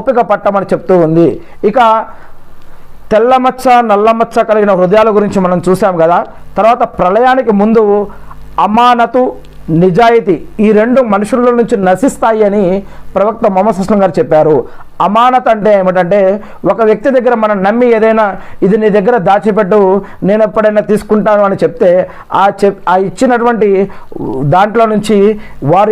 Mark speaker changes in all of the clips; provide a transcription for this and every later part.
Speaker 1: ఓపిక పట్టమని చెప్తూ ఉంది. ఇక తెల్లమచ్చ నల్లమచ్చ కలిగిన హృదయాల గురించి మనం చూసాం కదా. తర్వాత ప్రళయానికి ముందు అమానతు నిజాయితీ ఈ రెండు మనుషుల నుంచి నశిస్తాయి అని ప్రవక్త మొహమ్మద్ సల్లల్లాహు అలైహి వసల్లం గారు చెప్పారు. అమానత్ అంటే ఏమిటంటే ఒక వ్యక్తి దగ్గర మనం నమ్మి ఏదైనా ఇది నీ దగ్గర దాచిపెట్టు నేను ఎప్పుడైనా తీసుకుంటాను అని చెప్తే ఆ ఇచ్చినటువంటి దాంట్లో నుంచి వారు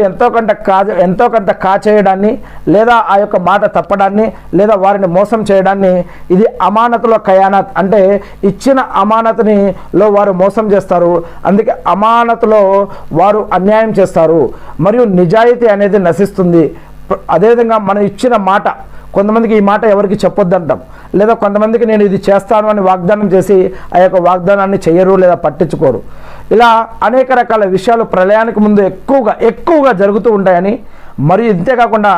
Speaker 1: ఎంతో కొంత కాచేయడాన్ని లేదా ఆ యొక్క మాట తప్పడాన్ని లేదా వారిని మోసం చేయడాన్ని ఇది అమానతులో ఖయానత్ అంటే ఇచ్చిన అమానతునిలో వారు మోసం చేస్తారు. అందుకే అమానతులో వారు అన్యాయం చేస్తారు మరియు నిజాయితీ అనేది నశిస్తుంది. అదేవిధంగా మనం ఇచ్చిన మాట కొంతమందికి ఈ మాట ఎవరికి చెప్పొద్దంటాం లేదా కొంతమందికి నేను ఇది చేస్తాను అని వాగ్దానం చేసి ఆ యొక్క వాగ్దానాన్ని చేయరు లేదా పట్టించుకోరు. ఇలా అనేక రకాల విషయాలు ప్రళయానికి ముందు ఎక్కువగా జరుగుతూ ఉంటాయని మరియు ఇంతేకాకుండా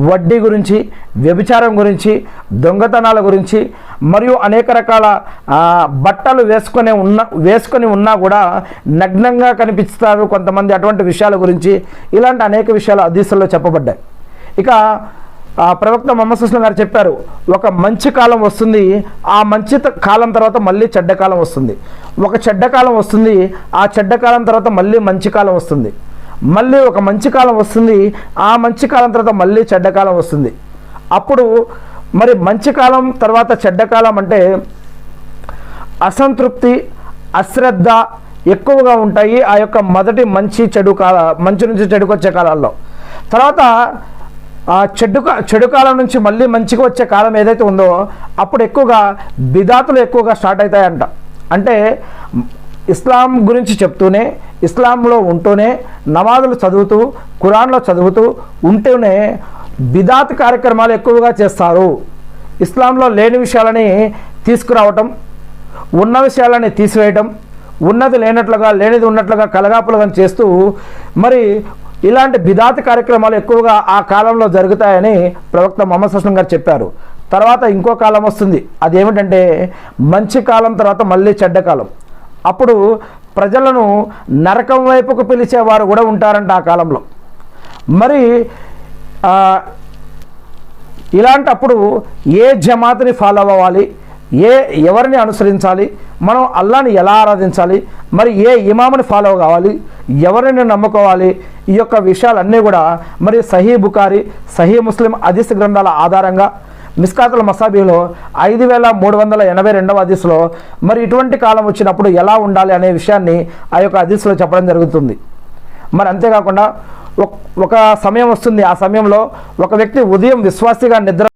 Speaker 1: వడ్డీ గురించి వ్యభిచారం గురించి దొంగతనాల గురించి మరియు అనేక రకాల బట్టలు వేసుకొని ఉన్నా కూడా నగ్నంగా కనిపిస్తారు కొంతమంది అటువంటి విషయాల గురించి ఇలాంటి అనేక విషయాలు హదీసుల్లో చెప్పబడ్డాయి. ఇక ప్రవక్త మొహమ్మద్ సల్లల్లాహు అలైహి వసల్లం గారు చెప్పారు ఒక మంచి కాలం వస్తుంది ఆ మంచి కాలం తర్వాత మళ్ళీ చెడ్డ కాలం వస్తుంది. ఒక చెడ్డ కాలం వస్తుంది ఆ చెడ్డ కాలం తర్వాత మళ్ళీ మంచి కాలం వస్తుంది. మళ్ళీ ఒక మంచి కాలం వస్తుంది ఆ మంచి కాలం తర్వాత మళ్ళీ చెడ్డ కాలం వస్తుంది. అప్పుడు మరి మంచి కాలం తర్వాత చెడ్డ కాలం అంటే అసంతృప్తి అశ్రద్ధ ఎక్కువగా ఉంటాయి ఆ యొక్క మొదటి మంచి నుంచి చెడుకు వచ్చే కాలాల్లో. తర్వాత ఆ చెడు కాలం నుంచి మళ్ళీ మంచిగా వచ్చే కాలం ఏదైతే ఉందో అప్పుడు ఎక్కువగా బిదాతులు ఎక్కువగా స్టార్ట్ అవుతాయంట. అంటే ఇస్లాం గురించి చెప్తూనే ఇస్లాంలో ఉంటూనే నమాజులు చదువుతూ ఖురాన్లో చదువుతూ ఉంటూనే బిదాత్ కార్యక్రమాలు ఎక్కువగా చేస్తారు. ఇస్లాంలో లేని విషయాలని తీసుకురావటం ఉన్న విషయాలని తీసివేయటం ఉన్నది లేనట్లుగా లేనిది ఉన్నట్లుగా కలగాపులుగా చేస్తూ మరి ఇలాంటి బిదాత్ కార్యక్రమాలు ఎక్కువగా ఆ కాలంలో జరుగుతాయని ప్రవక్త మొహమ్మద్ సల్లల్లాహు అలైహి వసల్లం గారు చెప్పారు. తర్వాత ఇంకో కాలం వస్తుంది అదేమిటంటే మంచి కాలం తర్వాత మళ్ళీ చెడ్డ కాలం. అప్పుడు ప్రజలను నరకం వైపుకు పిలిచేవారు కూడా ఉంటారంట ఆ కాలంలో. మరి ఇలాంటప్పుడు ఏ జమాత్ని ఫాలో అవ్వాలి ఎవరిని అనుసరించాలి మనం అల్లాహ్ని ఎలా ఆరాధించాలి మరి ఏ ఇమాముని ఫాలో కావాలి ఎవరిని నమ్ముకోవాలి ఈ యొక్క విషయాలన్నీ కూడా మరి సహీ బుఖారీ సహీ ముస్లిం హదీస్ గ్రంథాల ఆధారంగా మిస్కాతుల్ మసాబీలో 5382వ హదీస్లో మరి ఇటువంటి కాలం వచ్చినప్పుడు ఎలా ఉండాలి అనే విషయాన్ని ఆ యొక్క హదీస్లో చెప్పడం జరుగుతుంది. మరి అంతేకాకుండా ఒక సమయం వస్తుంది ఆ సమయంలో ఒక వ్యక్తి ఉదయం విశ్వాసిగా నిద్ర